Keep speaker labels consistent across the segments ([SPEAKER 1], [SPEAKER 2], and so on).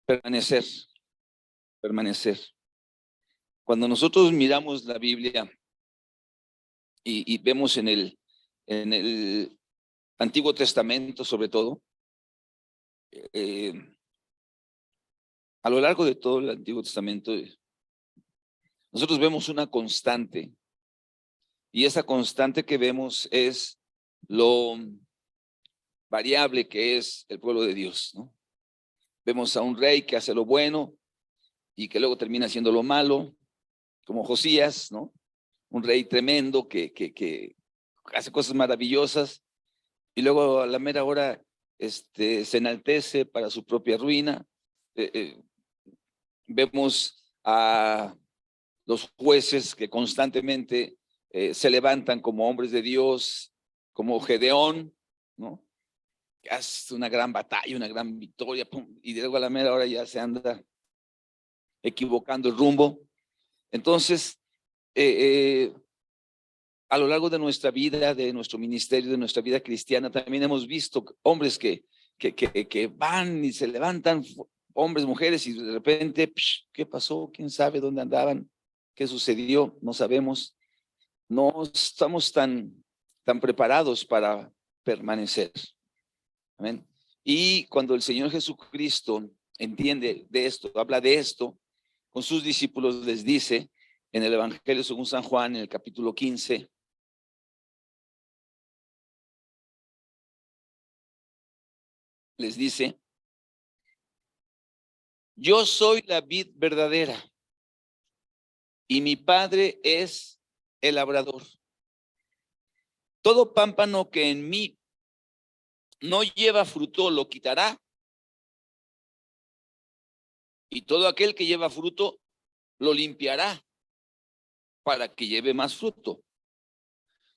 [SPEAKER 1] Permanecer, permanecer. Cuando nosotros miramos la Biblia y vemos en el Antiguo Testamento sobre todo, a lo largo de todo el Antiguo Testamento, nosotros vemos una constante, y esa constante que vemos es lo variable que es el pueblo de Dios, ¿no? Vemos a un rey que hace lo bueno y que luego termina haciendo lo malo, como Josías, ¿no? Un rey tremendo que hace cosas maravillosas y luego a la mera hora se enaltece para su propia ruina. Vemos a los jueces que constantemente se levantan como hombres de Dios, como Gedeón, ¿no? Que hace una gran batalla, una gran victoria, pum, y luego a la mera hora ya se anda equivocando el rumbo. Entonces, a lo largo de nuestra vida, de nuestro ministerio, de nuestra vida cristiana, también hemos visto hombres que van y se levantan, hombres, mujeres, y de repente, ¿qué pasó? ¿Quién sabe dónde andaban? ¿Qué sucedió? No sabemos. No estamos tan preparados para permanecer. Amén. Y cuando el Señor Jesucristo entiende de esto, habla de esto, con sus discípulos les dice en el Evangelio según San Juan, en el capítulo 15, les dice: yo soy la vid verdadera y mi Padre es el labrador. Todo pámpano que en mí no lleva fruto lo quitará, y todo aquel que lleva fruto lo limpiará para que lleve más fruto.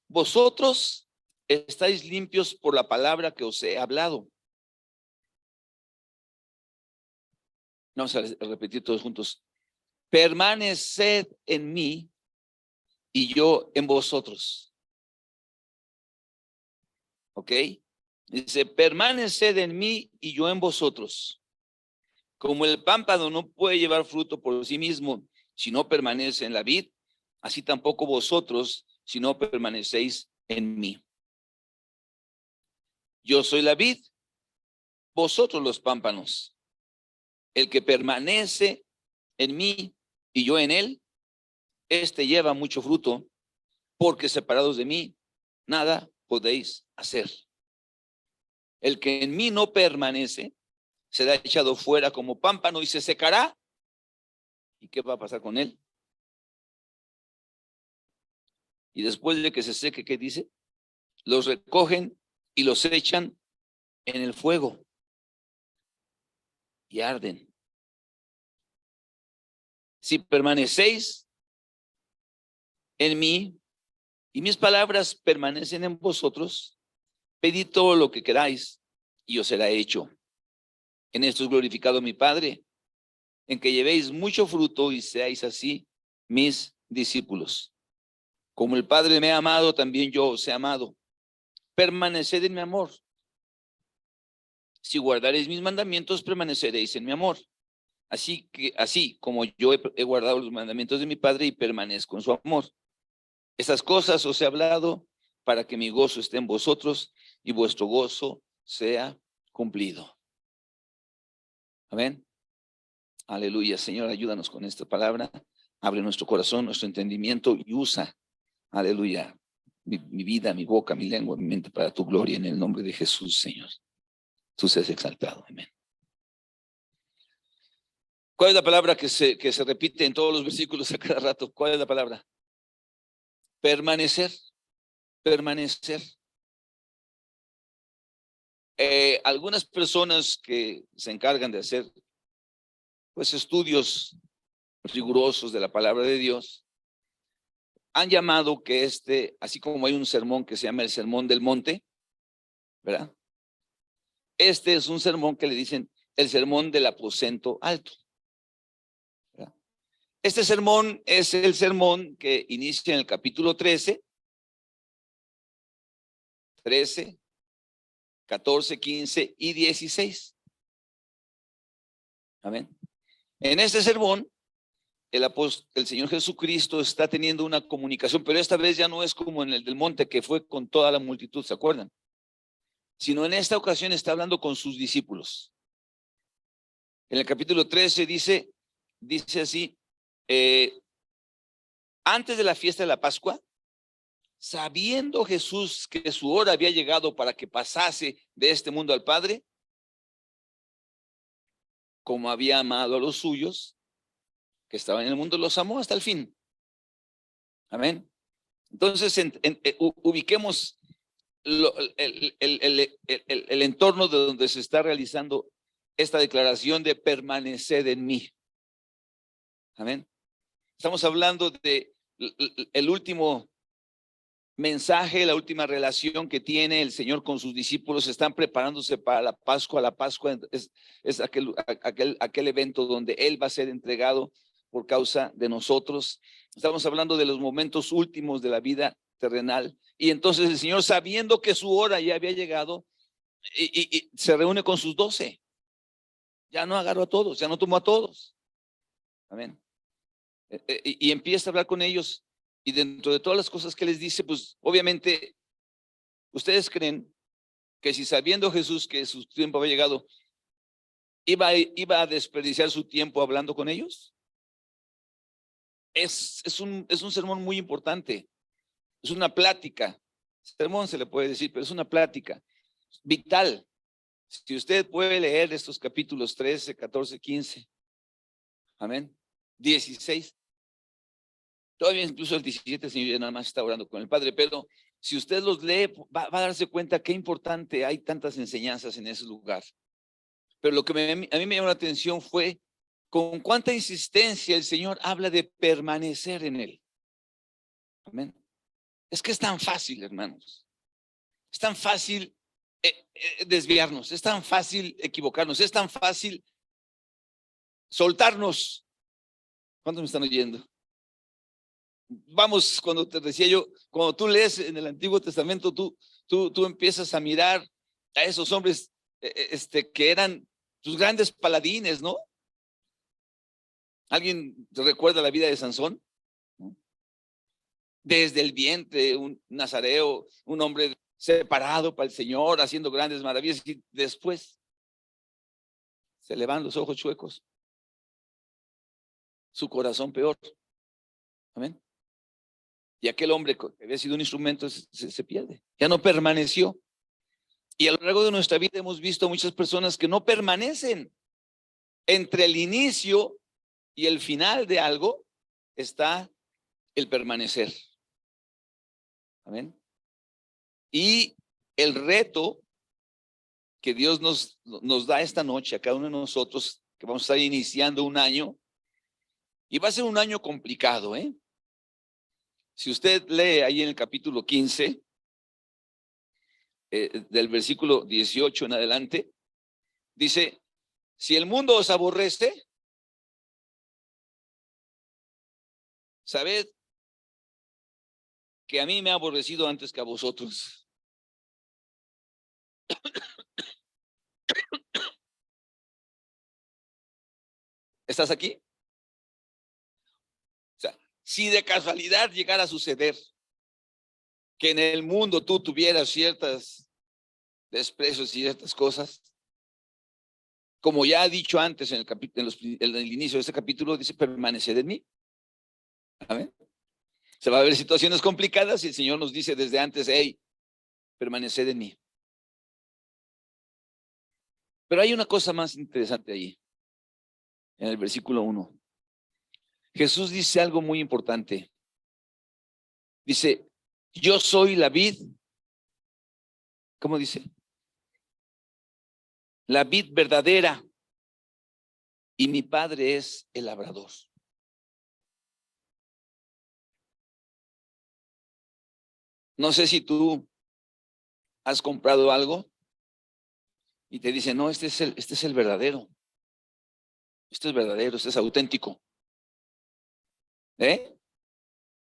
[SPEAKER 1] Vosotros estáis limpios por la palabra que os he hablado. Vamos a repetir todos juntos. Permaneced en mí y yo en vosotros. ¿Ok? Dice, permaneced en mí y yo en vosotros. Como el pámpano no puede llevar fruto por sí mismo si no permanece en la vid, así tampoco vosotros si no permanecéis en mí. Yo soy la vid, vosotros los pámpanos. El que permanece en mí y yo en él, este lleva mucho fruto, porque separados de mí, nada podéis hacer. El que en mí no permanece, será echado fuera como pámpano y se secará. ¿Y qué va a pasar con él? Y después de que se seque, ¿qué dice? Los recogen y los echan en el fuego y arden. Si permanecéis en mí y mis palabras permanecen en vosotros, pedid todo lo que queráis y os será hecho. En esto es glorificado mi Padre, en que llevéis mucho fruto y seáis así mis discípulos. Como el Padre me ha amado, también yo os he amado. Permaneced en mi amor. Si guardaréis mis mandamientos, permaneceréis en mi amor. Así como yo he guardado los mandamientos de mi Padre y permanezco en su amor. Estas cosas os he hablado para que mi gozo esté en vosotros y vuestro gozo sea cumplido. Amén. Aleluya. Señor, ayúdanos con esta palabra. Abre nuestro corazón, nuestro entendimiento y usa, aleluya, mi vida, mi boca, mi lengua, mi mente para tu gloria en el nombre de Jesús, Señor. Tú seas exaltado. Amén. ¿Cuál es la palabra que se repite en todos los versículos a cada rato? ¿Cuál es la palabra? Permanecer. Permanecer. Algunas personas que se encargan de hacer pues estudios rigurosos de la palabra de Dios han llamado que así como hay un sermón que se llama el Sermón del Monte, ¿verdad? Este es un sermón que le dicen el sermón del aposento alto, ¿verdad? Este sermón es el sermón que inicia en el capítulo 13, 14, 15 y 16. Amén. En este sermón, el Señor Jesucristo está teniendo una comunicación, pero esta vez ya no es como en el del monte, que fue con toda la multitud, ¿se acuerdan? Sino en esta ocasión está hablando con sus discípulos. En el capítulo 13 dice así, antes de la fiesta de la Pascua, sabiendo Jesús que su hora había llegado para que pasase de este mundo al Padre, como había amado a los suyos que estaban en el mundo, los amó hasta el fin. Amén. Entonces, ubiquemos el entorno de donde se está realizando esta declaración de permanecer en mí. Amén. Estamos hablando de el último mensaje, la última relación que tiene el Señor con sus discípulos. Están preparándose para la Pascua. La Pascua es aquel evento donde Él va a ser entregado por causa de nosotros. Estamos hablando de los momentos últimos de la vida terrenal. Y entonces el Señor, sabiendo que su hora ya había llegado, y se reúne con sus 12. Ya no agarró a todos, ya no tomó a todos. Amén. Y empieza a hablar con ellos. Y dentro de todas las cosas que les dice, pues obviamente, ¿ustedes creen que si sabiendo Jesús que su tiempo había llegado, iba a desperdiciar su tiempo hablando con ellos? Es un sermón muy importante. Es una plática. Sermón se le puede decir, pero es una plática vital. Si usted puede leer estos capítulos 13, 14, 15, amén, 16, todavía incluso el 17, el Señor ya nada más está orando con el Padre, pero si usted los lee, va a darse cuenta qué importante, hay tantas enseñanzas en ese lugar. Pero lo que a mí me llamó la atención fue con cuánta insistencia el Señor habla de permanecer en Él. Amén. Es que es tan fácil, hermanos. Es tan fácil desviarnos, es tan fácil equivocarnos, es tan fácil soltarnos. ¿Cuántos me están oyendo? Vamos, cuando te decía yo, cuando tú lees en el Antiguo Testamento, tú empiezas a mirar a esos hombres que eran tus grandes paladines, ¿no? ¿Alguien recuerda la vida de Sansón? Desde el vientre, un nazareo, un hombre separado para el Señor, haciendo grandes maravillas, y después se le van los ojos chuecos, su corazón peor. Amén. Y aquel hombre que había sido un instrumento se pierde, ya no permaneció. Y a lo largo de nuestra vida hemos visto muchas personas que no permanecen. Entre el inicio y el final de algo está el permanecer. Amén. Y el reto que Dios nos da esta noche a cada uno de nosotros, que vamos a estar iniciando un año, y va a ser un año complicado, ¿eh? Si usted lee ahí en el capítulo 15, del versículo 18 en adelante, dice, si el mundo os aborrece, sabed que a mí me ha aborrecido antes que a vosotros. ¿Estás aquí? O sea, si de casualidad llegara a suceder que en el mundo tú tuvieras ciertos desprecios y ciertas cosas, como ya he dicho antes en el inicio de este capítulo, dice, permaneced en mí. Amén. Se va a ver situaciones complicadas y el Señor nos dice desde antes, hey, permaneced en mí. Pero hay una cosa más interesante ahí, en el versículo 1. Jesús dice algo muy importante. Dice, yo soy la vid. ¿Cómo dice? La vid verdadera y mi Padre es el labrador. No sé si tú has comprado algo y te dicen, no, este es el verdadero. Este es verdadero, este es auténtico. Este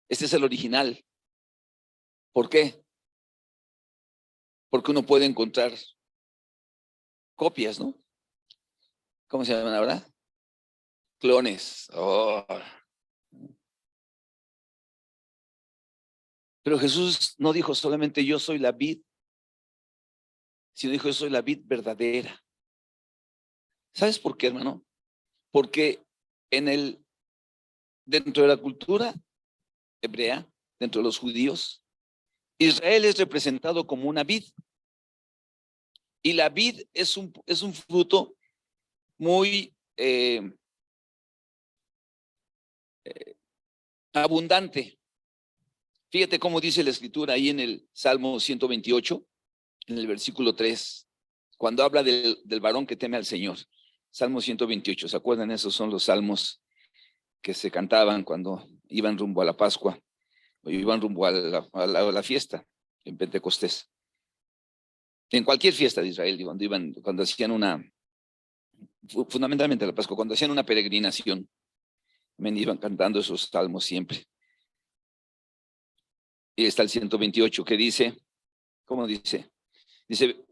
[SPEAKER 1] es el original. ¿Por qué? Porque uno puede encontrar copias, ¿no? ¿Cómo se llaman ahora? clones. Oh. Pero Jesús no dijo solamente yo soy la vid, sino dijo yo soy la vid verdadera. ¿Sabes por qué, hermano? Porque dentro de la cultura hebrea, dentro de los judíos, Israel es representado como una vid. Y la vid es un fruto muy abundante. Fíjate cómo dice la escritura ahí en el Salmo 128, en el versículo 3, cuando habla del varón que teme al Señor. Salmo 128, ¿se acuerdan? Esos son los salmos que se cantaban cuando iban rumbo a la Pascua o iban rumbo a la fiesta en Pentecostés. En cualquier fiesta de Israel, cuando hacían fundamentalmente la Pascua, cuando hacían una peregrinación, me iban cantando esos salmos siempre. Y está el 128 que dice, ¿cómo dice? Dice,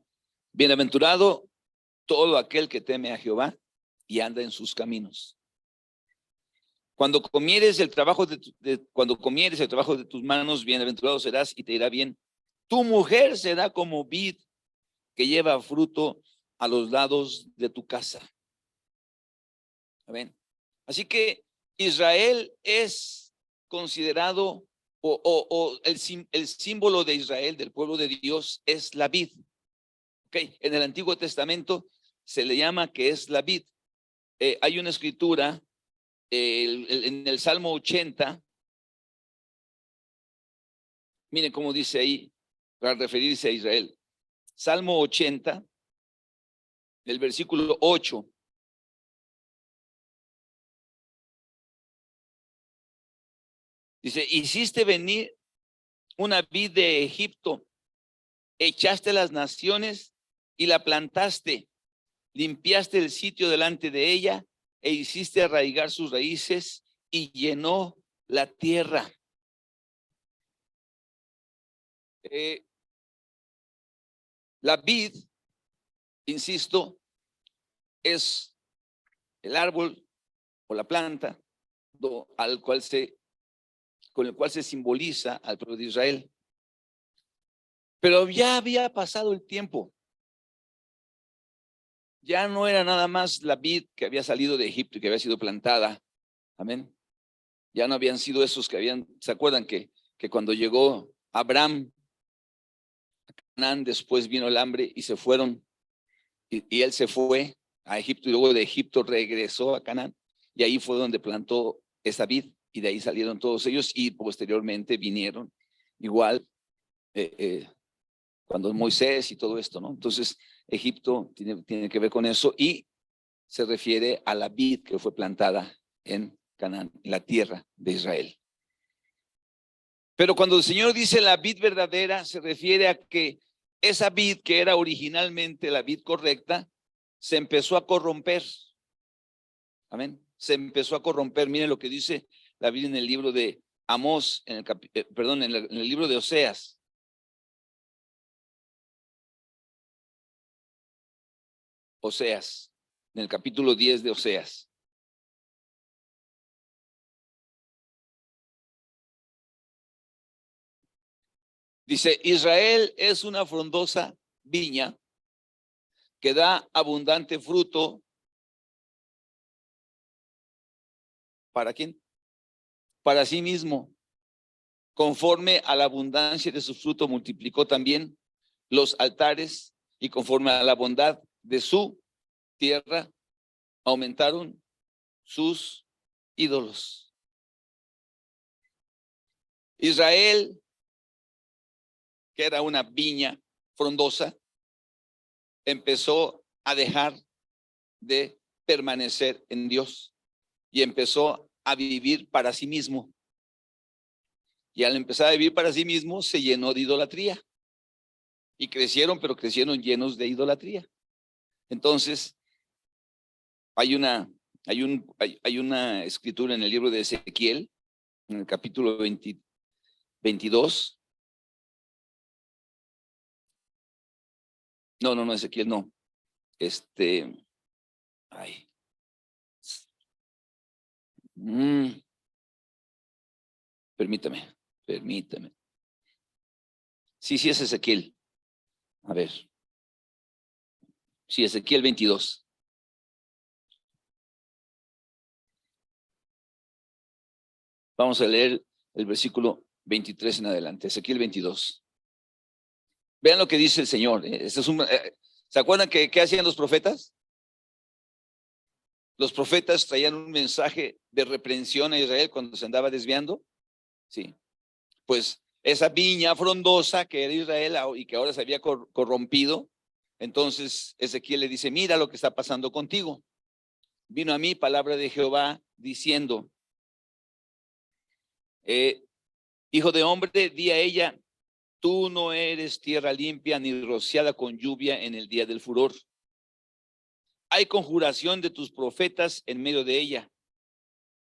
[SPEAKER 1] bienaventurado todo aquel que teme a Jehová y anda en sus caminos. Cuando comieres el trabajo de tus manos, bienaventurado serás y te irá bien. Tu mujer será como vid que lleva fruto a los lados de tu casa. Amén. Así que Israel es considerado, el símbolo de Israel, del pueblo de Dios, es la vid. Okay. En el Antiguo Testamento se le llama que es la vid. Hay una escritura en el Salmo 80. Miren cómo dice ahí, para referirse a Israel. Salmo 80, el versículo 8. Dice, hiciste venir una vid de Egipto, echaste las naciones y la plantaste, limpiaste el sitio delante de ella e hiciste arraigar sus raíces y llenó la tierra. La vid, insisto, es el árbol o la planta con el cual se simboliza al pueblo de Israel. Pero ya había pasado el tiempo. Ya no era nada más la vid que había salido de Egipto y que había sido plantada. Amén. Ya no habían sido esos ¿se acuerdan que cuando llegó Abraham a Canaán, después vino el hambre y se fueron, y él se fue a Egipto y luego de Egipto regresó a Canaán y ahí fue donde plantó esa vid y de ahí salieron todos ellos y posteriormente vinieron igual cuando Moisés y todo esto, ¿no? Entonces Egipto tiene que ver con eso y se refiere a la vid que fue plantada en Canaán, en la tierra de Israel. Pero cuando el Señor dice la vid verdadera, se refiere a que esa vid que era originalmente la vid correcta, se empezó a corromper. Amén. Se empezó a corromper. Miren lo que dice la Biblia en el libro de Amós, en el libro de Oseas. Oseas, en el capítulo 10 de Oseas. Dice, Israel es una frondosa viña que da abundante fruto. ¿Para quién? Para sí mismo. Conforme a la abundancia de su fruto multiplicó también los altares y conforme a la bondad de su tierra aumentaron sus ídolos. Israel, que era una viña frondosa, empezó a dejar de permanecer en Dios y empezó a vivir para sí mismo. Y al empezar a vivir para sí mismo, se llenó de idolatría. Y crecieron, pero crecieron llenos de idolatría. Entonces, hay una escritura en el libro de Ezequiel, en el capítulo 22. No, Ezequiel no. Permítame. Sí, es Ezequiel. A ver. Sí, Ezequiel 22. Vamos a leer el versículo 23 en adelante. Ezequiel 22. Vean lo que dice el Señor. ¿Se acuerdan qué hacían los profetas? Los profetas traían un mensaje de reprensión a Israel cuando se andaba desviando. Sí. Pues esa viña frondosa que era Israel y que ahora se había corrompido, entonces Ezequiel le dice, mira lo que está pasando contigo. Vino a mí palabra de Jehová diciendo, hijo de hombre, di a ella, tú no eres tierra limpia ni rociada con lluvia en el día del furor. Hay conjuración de tus profetas en medio de ella.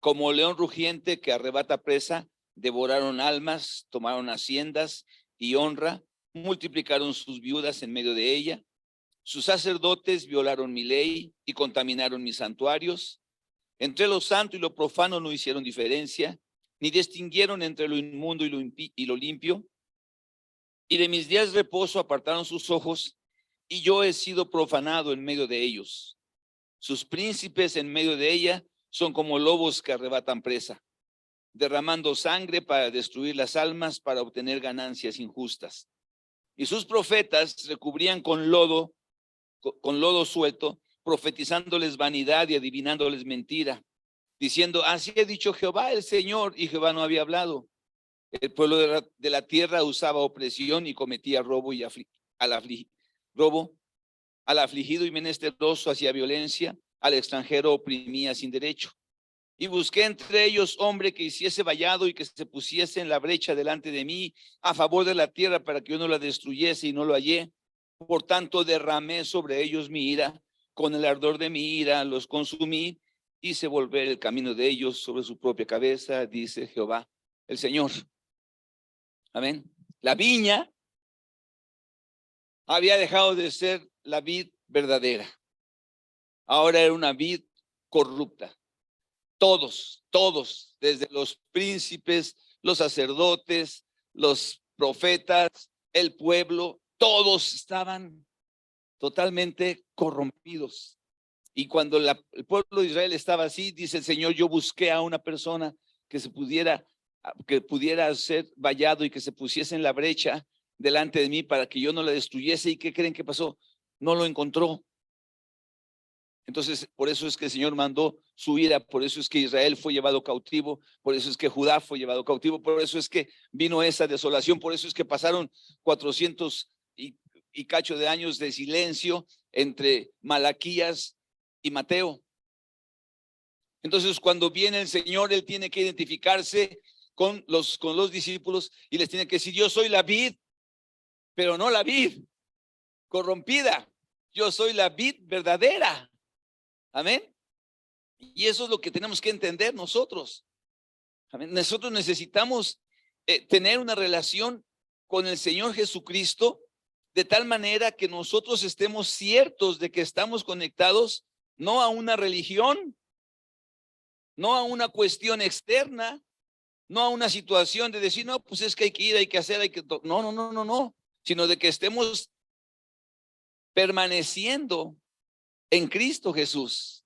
[SPEAKER 1] Como león rugiente que arrebata presa, devoraron almas, tomaron haciendas y honra, multiplicaron sus viudas en medio de ella. Sus sacerdotes violaron mi ley y contaminaron mis santuarios. Entre lo santo y lo profano no hicieron diferencia, ni distinguieron entre lo inmundo y lo limpio. Y de mis días de reposo apartaron sus ojos, y yo he sido profanado en medio de ellos. Sus príncipes en medio de ella son como lobos que arrebatan presa, derramando sangre para destruir las almas, para obtener ganancias injustas. Y sus profetas recubrían con lodo suelto, profetizándoles vanidad y adivinándoles mentira, diciendo, así ha dicho Jehová el Señor, y Jehová no había hablado. El pueblo de la tierra usaba opresión y cometía robo al afligido y menesteroso hacía violencia, al extranjero oprimía sin derecho. Y busqué entre ellos hombre que hiciese vallado y que se pusiese en la brecha delante de mí a favor de la tierra para que yo no la destruyese, y no lo hallé. Por tanto derramé sobre ellos mi ira, con el ardor de mi ira los consumí, hice volver el camino de ellos sobre su propia cabeza, dice Jehová el Señor. Amén. La viña había dejado de ser la vid verdadera. Ahora era una vid corrupta. Todos, desde los príncipes, los sacerdotes, los profetas, el pueblo, todos estaban totalmente corrompidos. Y cuando el pueblo de Israel estaba así, dice el Señor, yo busqué a una persona que pudiera ser vallado y que se pusiese en la brecha delante de mí para que yo no la destruyese. ¿Y qué creen que pasó? No lo encontró. Entonces, por eso es que el Señor mandó su ira, por eso es que Israel fue llevado cautivo, por eso es que Judá fue llevado cautivo, por eso es que vino esa desolación, por eso es que pasaron 400 y cacho de años de silencio entre Malaquías y Mateo. Entonces, cuando viene el Señor, Él tiene que identificarse con los discípulos y les tiene que decir, yo soy la vid, pero no la vid corrompida, yo soy la vid verdadera. Amén. Y eso es lo que tenemos que entender nosotros. Amén. Nosotros necesitamos tener una relación con el Señor Jesucristo de tal manera que nosotros estemos ciertos de que estamos conectados no a una religión, no a una cuestión externa, no a una situación de decir, no, pues es que hay que ir, hay que hacer, no, sino de que estemos permaneciendo en Cristo Jesús.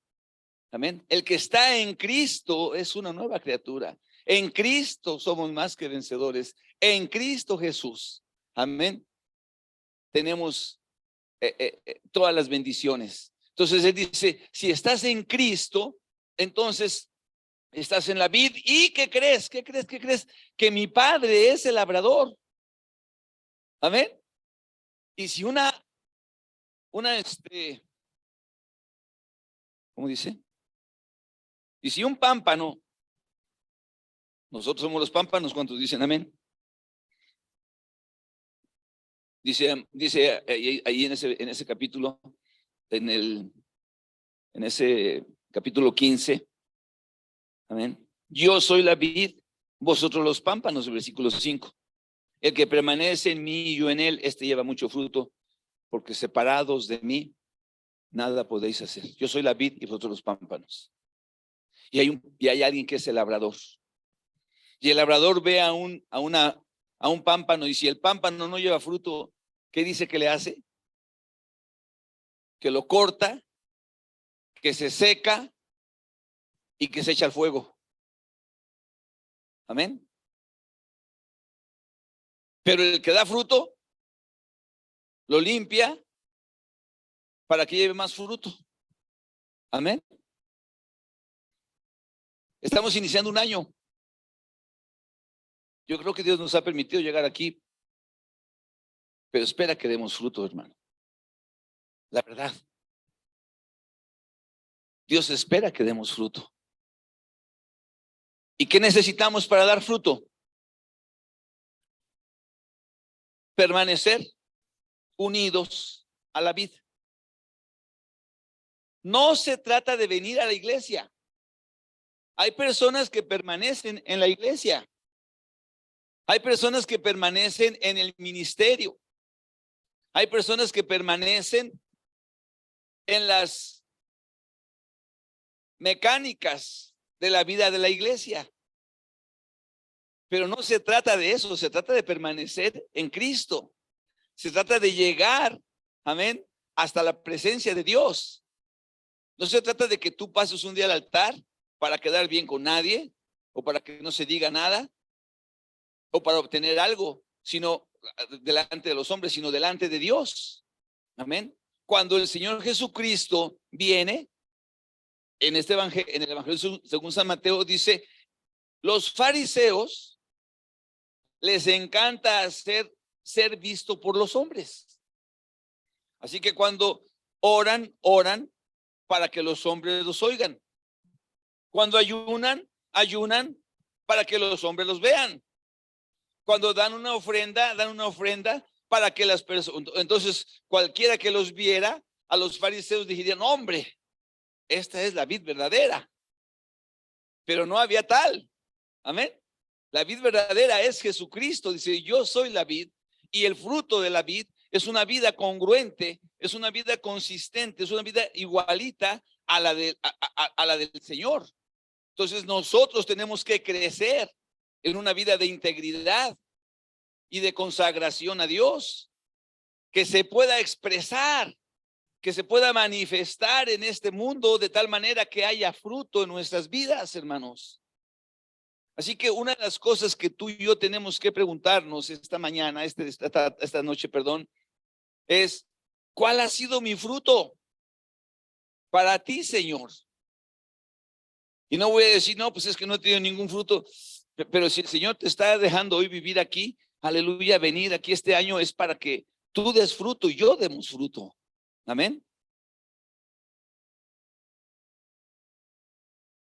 [SPEAKER 1] Amén. El que está en Cristo es una nueva criatura. En Cristo somos más que vencedores. En Cristo Jesús. Amén. Tenemos todas las bendiciones. Entonces Él dice, si estás en Cristo, entonces estás en la vid. ¿Y qué crees? ¿Qué crees? Que mi Padre es el labrador. Amén. Y si ¿cómo dice? Y si un pámpano, nosotros somos los pámpanos, ¿cuántos dicen amén? Dice ahí en ese capítulo, en ese capítulo 15, amén. Yo soy la vid, vosotros los pámpanos, el versículo 5. El que permanece en mí y yo en él, este lleva mucho fruto, porque separados de mí, nada podéis hacer. Yo soy la vid y vosotros los pámpanos. Y hay alguien que es el labrador. Y el labrador ve a un pámpano, y si el pámpano no lleva fruto, ¿qué dice que le hace? Que lo corta, que se seca y que se echa al fuego. Amén. Pero el que da fruto, lo limpia para que lleve más fruto. Amén. Estamos iniciando un año. Yo creo que Dios nos ha permitido llegar aquí, pero espera que demos fruto, hermano. La verdad. Dios espera que demos fruto. ¿Y qué necesitamos para dar fruto? Permanecer unidos a la vid. No se trata de venir a la iglesia. Hay personas que permanecen en la iglesia. Hay personas que permanecen en el ministerio. Hay personas que permanecen en las mecánicas de la vida de la iglesia. Pero no se trata de eso, se trata de permanecer en Cristo. Se trata de llegar, amén, hasta la presencia de Dios. No se trata de que tú pases un día al altar para quedar bien con nadie, o para que no se diga nada, o para obtener algo, sino delante de los hombres, sino delante de Dios. Amén. Cuando el Señor Jesucristo viene, en el Evangelio según San Mateo dice, los fariseos les encanta ser visto por los hombres. Así que cuando oran para que los hombres los oigan. Cuando ayunan para que los hombres los vean. Cuando dan una ofrenda para que las personas, entonces cualquiera que los viera, a los fariseos dirían, hombre, esta es la vid verdadera. Pero no había tal. Amén. La vid verdadera es Jesucristo. Dice, yo soy la vid, y el fruto de la vid es una vida congruente, es una vida consistente, es una vida igualita a la del Señor. Entonces nosotros tenemos que crecer en una vida de integridad y de consagración a Dios, que se pueda expresar, que se pueda manifestar en este mundo de tal manera que haya fruto en nuestras vidas, hermanos. Así que una de las cosas que tú y yo tenemos que preguntarnos esta mañana, esta noche, es, ¿cuál ha sido mi fruto para ti, Señor? Y no voy a decir, no, pues es que no he tenido ningún fruto, pero si el Señor te está dejando hoy vivir aquí, aleluya, venir aquí este año es para que tú des fruto y yo demos fruto. Amén.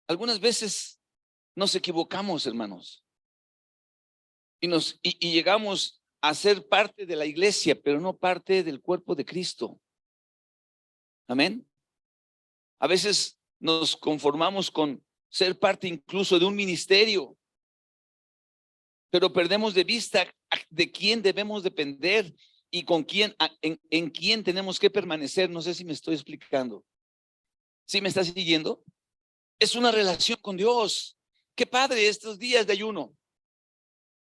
[SPEAKER 1] Algunas veces nos equivocamos, hermanos, y llegamos a ser parte de la iglesia, pero no parte del cuerpo de Cristo. Amén. A veces nos conformamos con ser parte incluso de un ministerio, pero perdemos de vista de quién debemos depender y con quién, en quién tenemos que permanecer. No sé si me estoy explicando. ¿Sí me estás siguiendo? Es una relación con Dios. Qué padre estos días de ayuno.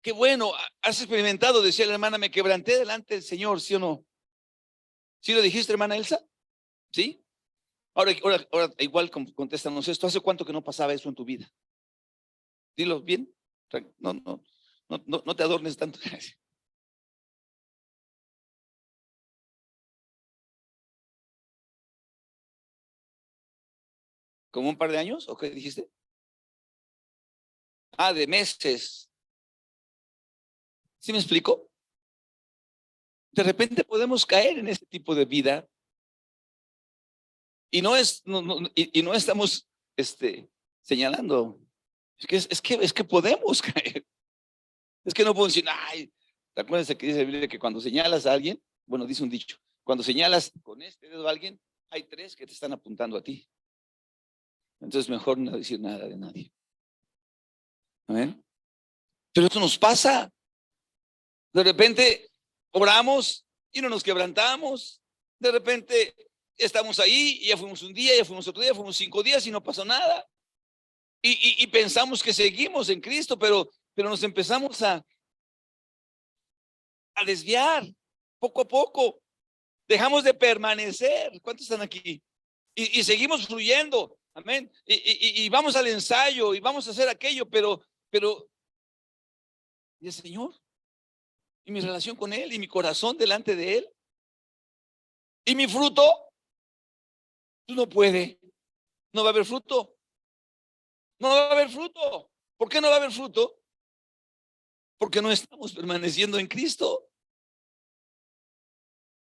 [SPEAKER 1] Qué bueno, has experimentado, decía la hermana, me quebranté delante del Señor, ¿sí o no? ¿Sí lo dijiste, hermana Elsa? ¿Sí? Ahora igual contéstanos esto. ¿Hace cuánto que no pasaba eso en tu vida? Dilo bien. No te adornes tanto. ¿Como un par de años? ¿O qué dijiste? Ah, de meses. ¿Sí me explico? De repente podemos caer en este tipo de vida y no estamos señalando. Es que podemos caer. Es que no puedo decir, ay, ¿te acuerdas que dice la Biblia que cuando señalas a alguien, bueno, dice un dicho, cuando señalas con este dedo a alguien, hay tres que te están apuntando a ti. Entonces mejor no decir nada de nadie. ¿Amén? Pero eso nos pasa. De repente oramos y no nos quebrantamos. De repente estamos ahí y ya fuimos un día, ya fuimos otro día, fuimos 5 días y no pasó nada. Y pensamos que seguimos en Cristo, pero nos empezamos a desviar poco a poco. Dejamos de permanecer. ¿Cuántos están aquí? Y seguimos fluyendo. Amén. Y vamos al ensayo y vamos a hacer aquello, pero, ¿y el Señor? ¿Y mi relación con Él? ¿Y mi corazón delante de Él? ¿Y mi fruto? Pues no puede. No va a haber fruto. No va a haber fruto. ¿Por qué no va a haber fruto? Porque no estamos permaneciendo en Cristo.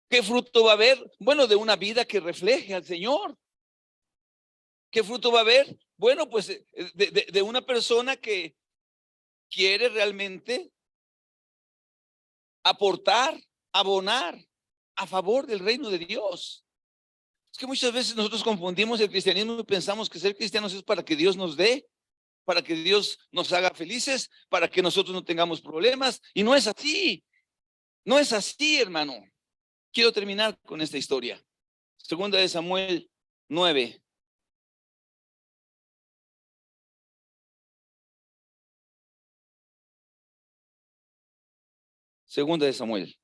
[SPEAKER 1] ¿Qué fruto va a haber? Bueno, de una vida que refleje al Señor. ¿Qué fruto va a haber? Bueno, pues de una persona que quiere realmente aportar, abonar a favor del reino de Dios. Es que muchas veces nosotros confundimos el cristianismo y pensamos que ser cristianos es para que Dios nos dé, para que Dios nos haga felices, para que nosotros no tengamos problemas. Y no es así. No es así, hermano. Quiero terminar con esta historia. Segunda de Samuel 9. Segunda de Samuel,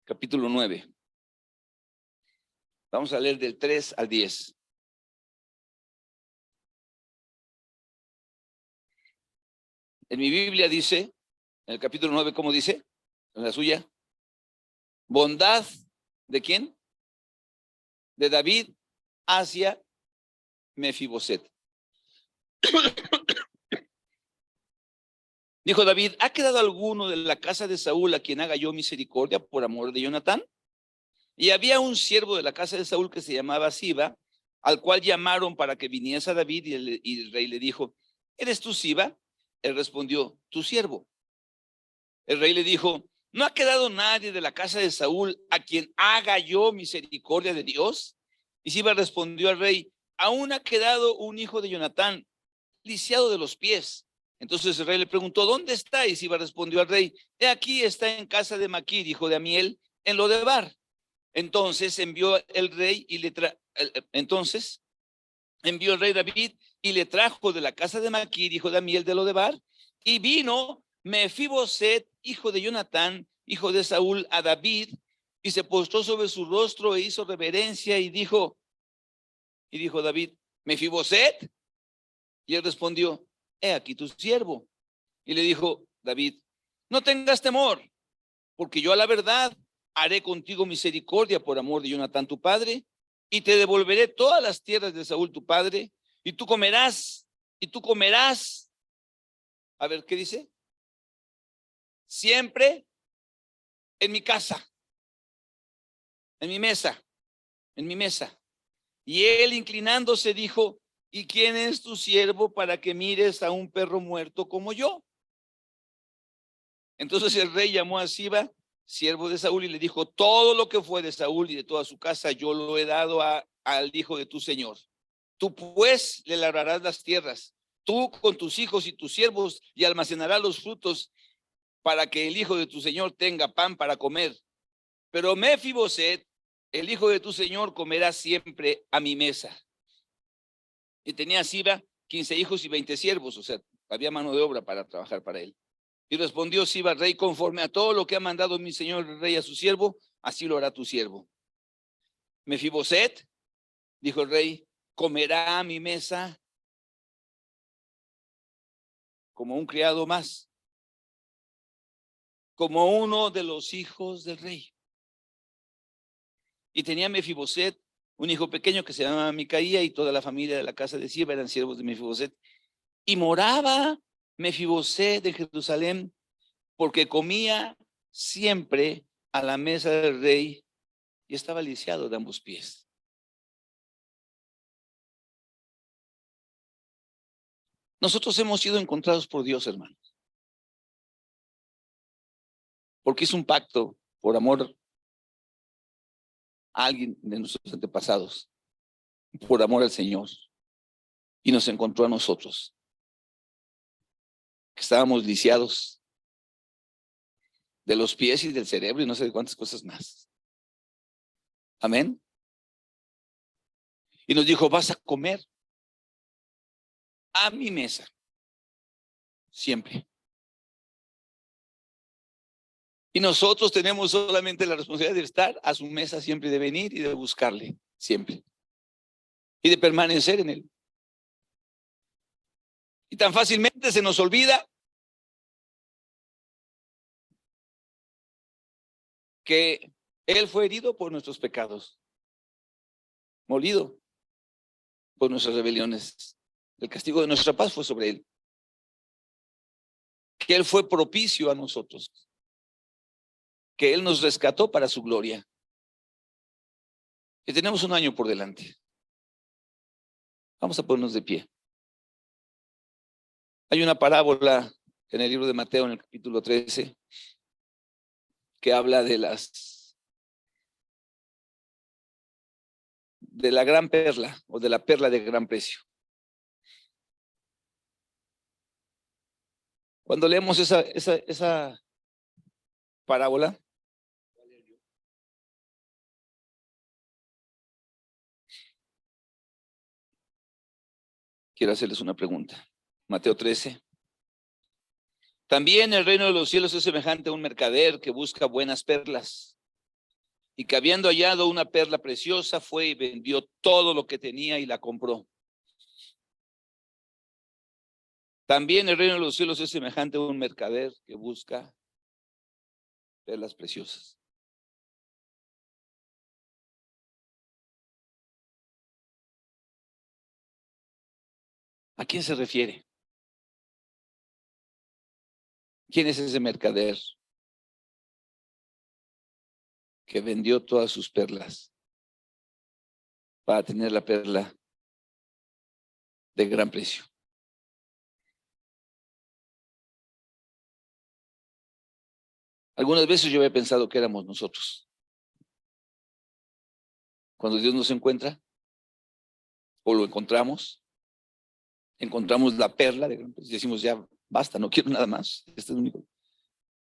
[SPEAKER 1] capítulo 9. Vamos a leer del 3 al 10. En mi Biblia dice, en el capítulo 9, ¿cómo dice? En la suya. Bondad, ¿de quién? De David hacia Mefiboset. Dijo David, ¿ha quedado alguno de la casa de Saúl a quien haga yo misericordia por amor de Jonatán? Y había un siervo de la casa de Saúl que se llamaba Siba, al cual llamaron para que viniese a David, y el rey le dijo, ¿eres tú Siba? Él respondió, tu siervo. El rey le dijo, ¿no ha quedado nadie de la casa de Saúl a quien haga yo misericordia de Dios? Y Siba respondió al rey, aún ha quedado un hijo de Jonatán, lisiado de los pies. Entonces el rey le preguntó, ¿dónde está? Y Siba respondió al rey, he aquí está en casa de Maquir, hijo de Amiel, en Lodebar. Entonces envió el rey envió el rey David y le trajo de la casa de Maquir, hijo de Amiel de Lodebar, y vino Mefiboset, hijo de Jonatán, hijo de Saúl, a David, y se postró sobre su rostro e hizo reverencia y dijo David, Mefiboset. Y él respondió, he aquí tu siervo. Y le dijo David, no tengas temor, porque yo a la verdad haré contigo misericordia por amor de Jonatán tu padre, y te devolveré todas las tierras de Saúl tu padre, y tú comerás, a ver, ¿qué dice? Siempre en mi casa, en mi mesa, en mi mesa. Y él inclinándose dijo, ¿y quién es tu siervo para que mires a un perro muerto como yo? Entonces el rey llamó a Siba, siervo de Saúl, y le dijo, todo lo que fue de Saúl y de toda su casa, yo lo he dado al hijo de tu señor. Tú pues le labrarás las tierras, tú con tus hijos y tus siervos, y almacenarás los frutos para que el hijo de tu señor tenga pan para comer. Pero Mefiboset, el hijo de tu señor, comerá siempre a mi mesa. Y tenía Siba 15 hijos y 20 siervos, o sea, había mano de obra para trabajar para él. Y respondió Siba al rey, conforme a todo lo que ha mandado mi señor el rey a su siervo, así lo hará tu siervo. Mefiboset, dijo el rey, comerá a mi mesa como un criado más, como uno de los hijos del rey. Y tenía Mefiboset un hijo pequeño que se llamaba Micaía, y toda la familia de la casa de Siba eran siervos de Mefiboset. Y moraba Mefiboset en Jerusalén, porque comía siempre a la mesa del rey y estaba lisiado de ambos pies. Nosotros hemos sido encontrados por Dios, hermanos, porque es un pacto por amor a alguien de nuestros antepasados, por amor al Señor, y nos encontró a nosotros, que estábamos lisiados de los pies y del cerebro y no sé de cuántas cosas más. Amén. Y nos dijo, vas a comer a mi mesa, siempre. Y nosotros tenemos solamente la responsabilidad de estar a su mesa siempre, de venir y de buscarle siempre. Y de permanecer en él. Y tan fácilmente se nos olvida que él fue herido por nuestros pecados, molido por nuestras rebeliones. El castigo de nuestra paz fue sobre él. Que él fue propicio a nosotros. Que él nos rescató para su gloria. Que tenemos un año por delante. Vamos a ponernos de pie. Hay una parábola en el libro de Mateo, en el capítulo 13, que habla de la gran perla, o de la perla de gran precio. Cuando leemos esa parábola, quiero hacerles una pregunta. Mateo 13. También el reino de los cielos es semejante a un mercader que busca buenas perlas, y que habiendo hallado una perla preciosa, fue y vendió todo lo que tenía y la compró. También el reino de los cielos es semejante a un mercader que busca perlas preciosas. ¿A quién se refiere? ¿Quién es ese mercader que vendió todas sus perlas para tener la perla de gran precio? Algunas veces yo había pensado que éramos nosotros. Cuando Dios nos encuentra, o lo encontramos la perla de gran precio, y decimos, ya basta, no quiero nada más. Este es el único.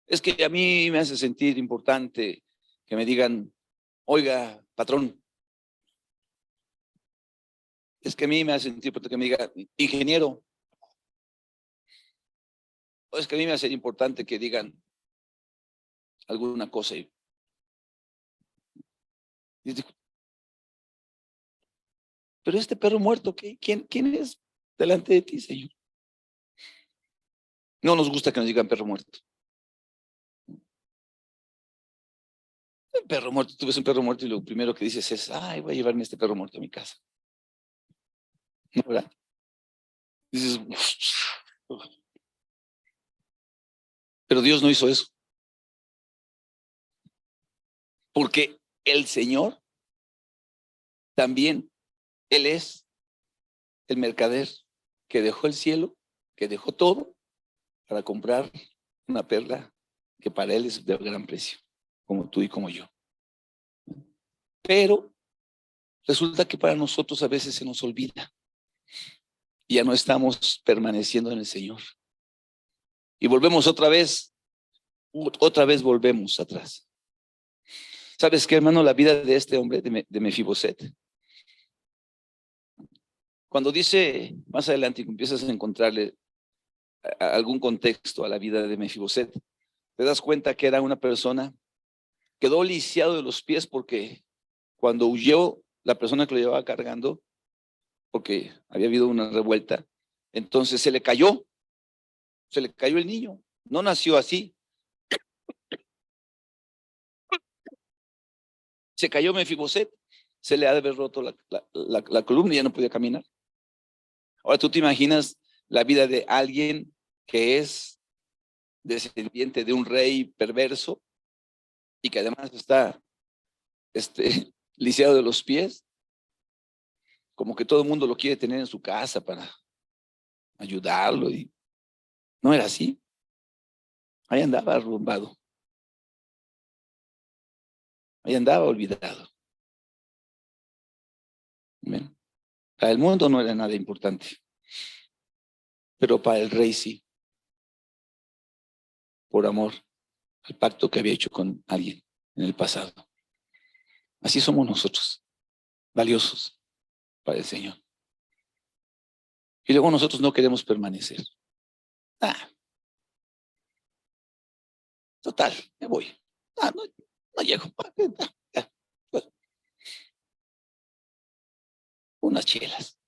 [SPEAKER 1] Es que a mí me hace sentir importante que me digan, oiga, patrón. Es que a mí me hace sentir importante que me diga, ingeniero. O es que a mí me hace importante que digan alguna cosa. Y digo, pero este perro muerto, ¿quién es delante de ti, Señor? No nos gusta que nos digan perro muerto. Un perro muerto, tú ves un perro muerto y lo primero que dices es, ay, voy a llevarme este perro muerto a mi casa. ¿No, verdad? Dices, pero Dios no hizo eso. Porque el Señor también, Él es el mercader que dejó el cielo, que dejó todo para comprar una perla que para Él es de gran precio, como tú y como yo. Pero resulta que para nosotros a veces se nos olvida y ya no estamos permaneciendo en el Señor. Y volvemos otra vez volvemos atrás. ¿Sabes qué, hermano? La vida de este hombre, de Mefiboset, cuando dice más adelante y empiezas a encontrarle algún contexto a la vida de Mefiboset, te das cuenta que era una persona, quedó lisiado de los pies porque cuando huyó la persona que lo llevaba cargando, porque había habido una revuelta, entonces se le cayó el niño. No nació así. Se cayó Mefiboset, se le ha de haber roto la columna y ya no podía caminar. Ahora tú te imaginas la vida de alguien que es descendiente de un rey perverso y que además está lisiado de los pies, como que todo el mundo lo quiere tener en su casa para ayudarlo, y no era así. Ahí andaba arrumbado, ahí andaba olvidado. ¿Ven? Para el mundo no era nada importante, pero para el rey sí, por amor al pacto que había hecho con alguien en el pasado. Así somos nosotros, valiosos para el Señor. Y luego nosotros no queremos permanecer. Total, me voy. No llego. Pues, unas chelas.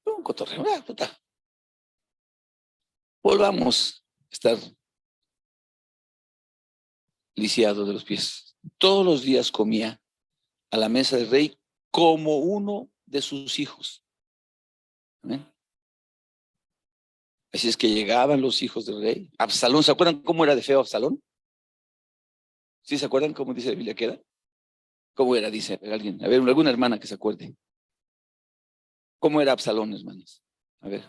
[SPEAKER 1] Un cotorreo. Total. Volvamos a estar lisiados de los pies. Todos los días comía a la mesa del rey como uno de sus hijos. ¿Amén? Así es que llegaban los hijos del rey. Absalón, ¿se acuerdan cómo era de feo Absalón? ¿Sí se acuerdan cómo dice la Biblia que era? ¿Cómo era? Dice alguien. A ver, alguna hermana que se acuerde. ¿Cómo era Absalón, hermanos? A ver.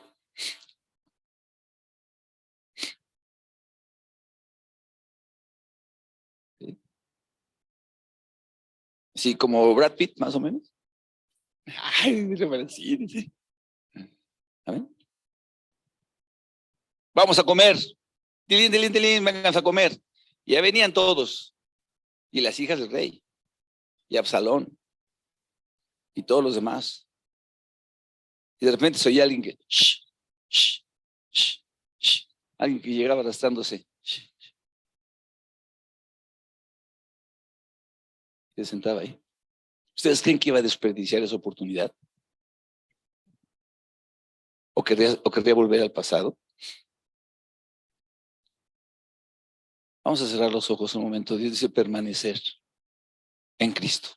[SPEAKER 1] Sí, como Brad Pitt, más o menos. Ay, sí. A ver. Vamos a comer. Tilín, tilín, tilín, vengan a comer. Y ya venían todos. Y las hijas del rey. Y Absalón. Y todos los demás. Y de repente se oía alguien que... Shh, shh, shh, shh. Alguien que llegaba arrastrándose. Shh, shh. Se sentaba ahí. ¿Ustedes creen que iba a desperdiciar esa oportunidad? ¿O querría volver al pasado? Vamos a cerrar los ojos un momento. Dios dice permanecer en Cristo.